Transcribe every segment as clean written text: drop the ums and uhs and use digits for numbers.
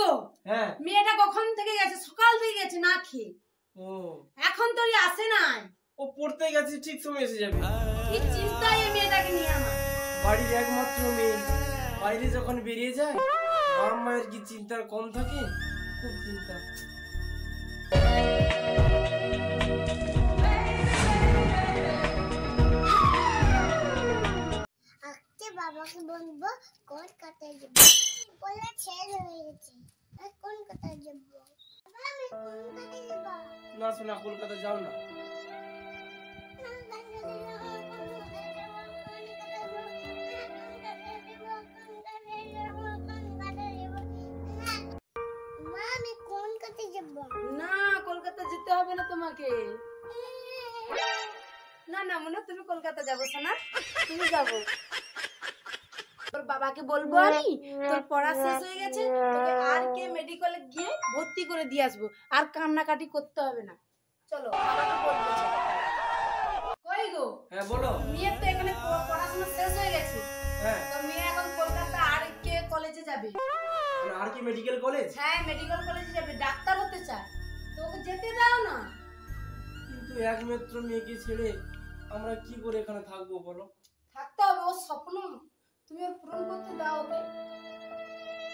গো হ্যাঁ মেয়েটা কখন থেকে গেছে? সকাল থেকে গেছে না খেয়ে। ও এখন তো আসে নাই। ও পড়তে গেছে, ঠিক সময় এসে যাবে। কি চিন্তায় এই মেয়েটাকে নিয়ে আমার। বাড়ির একমাত্র মেয়ে বাইরে যখন বেরিয়ে যায়, বাবা মায়ের কি চিন্তা কম থাকে? খুব চিন্তা। আজকে বাবাকে বলবো কলকাতায় যাব। বলে ছেড়ে হয়ে গেছে। আর কলকাতায় যাব। বাবা আমি কলকাতায় যাব। না শোনা, কলকাতা যাও না। না কলকাতা যেতে হবে না তোমাকে। না না মনে তুমি কলকাতা যাবো সোনা, তুমি যাবো। তোর বাবাকে বলবো আমি তোর পড়া শেষ হয়ে গেছে, তোকে আর কে মেডিকেলে গিয়ে ভর্তি করে দিয়ে আসবো, আর কান্নাকাটি করতে হবে না। চলো বাবাকে বলবো। কই গো? হ্যাঁ বলো। মেয়ের তো এখানে পড়াশোনা শেষ হয়ে গেছে। হ্যাঁ তো মেয়ে এখন কলকাতা আর কে কলেজে যাবে। আর কি মেডিকেল কলেজ? হ্যাঁ মেডিকেল কলেজে যাবে, ডাক্তার হতে চায়। তোকে যেতে দাও না। কিন্তু একমাত্র মেয়েকে ছেড়ে আমরা কি করে এখানে থাকবো বলো? থাকতে হবে, ওর স্বপ্ন তুমি ওর পূরণ করতে দাও ওকে।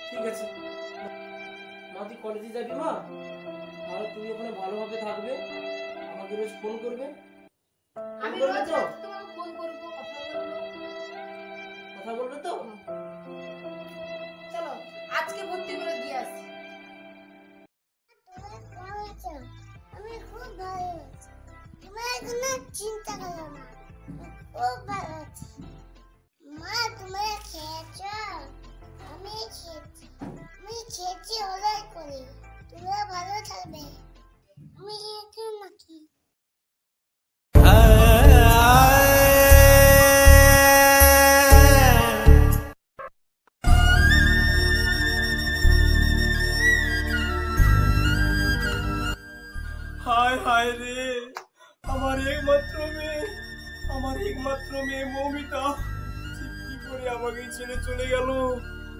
ঠিক আছে মা, তুই কলেজে যাবি মা, তাহলে তুমি ওখানে ভালোভাবে থাকবে, আমাকে রোজ ফোন করবে। আমি বলবে রোজ তো? তোমাকে ফোন করবো, কথা বলবে তো? চলো আজকে ভর্তি করে দিয়ে আসি। আমি খুব ভালো আছি। তোমার কোনো চিন্তা করো না, খুব ভালো আছি। মা তোমরা খেয়েছো? আমি খেয়েছি ওরাই করি। তোমরা ভালো থাকবে। আমি খেয়েছি নাকি? হায় হায় রে, আমার একমাত্র মেয়ে মৌমিতা কি করে আমাকে ছেড়ে চলে গেল।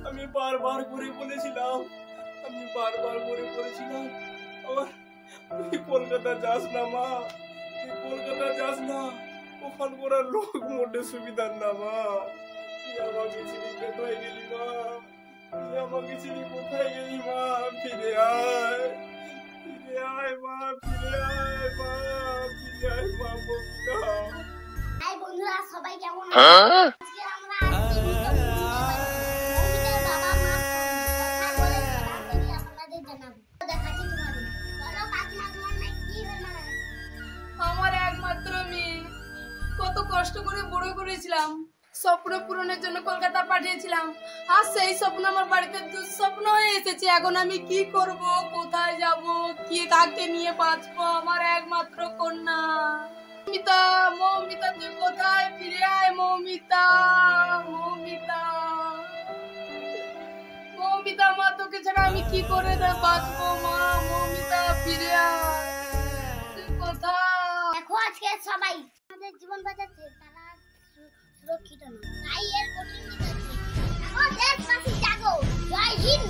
আমি বারবার করে বলেছিলাম আমার তুই কলকাতা যাস না মা, তুই কলকাতা যাস না, ওখান করার লোক মোটে সুবিধার না মা। তুই আমাকে ছেড়ে কোথায় গেলি মা? ফিরে আয় মা, ফিরে আয় মা মৌমিতা। হাই বন্ধুরা, সবাই কেমন আছেন? আজকে আমরা মৌমিতার বাবা মা কথা বলে সরাসরি আপনাদের জানাবো। দেখাচ্ছি তোমাদের। বলো কাকিমা তোমার মেয়ে কি হলো? আমার একমাত্র মেয়ে, কত কষ্ট করে বড় করেছিলাম, স্বপ্ন পূরণের জন্য কলকাতা পাঠিয়েছিলাম, আর সেই স্বপ্ন আমার বাড়িতে দুঃস্বপ্ন হয়ে এসেছে। এখন আমি কি করব, কোথায় যাব, কে কাকে নিয়ে বাঁচবো? আমার একমাত্র কন্যা মৌমিতা তুই কোথায়? ফিরে আয় মৌমিতা মা, তোকে ছাড়া আমি কি করে বাঁচবো? মা মৌমিতা ফিরে আয়, তুই কোথায়? দেখো আজকে সবাই আমাদের জীবন বাঁচাচ্ছে, তারা সুরক্ষিত নয়, তাই এর কঠিন আছে। দেখো দেশবাসী জাগো, জয় হিন্দ।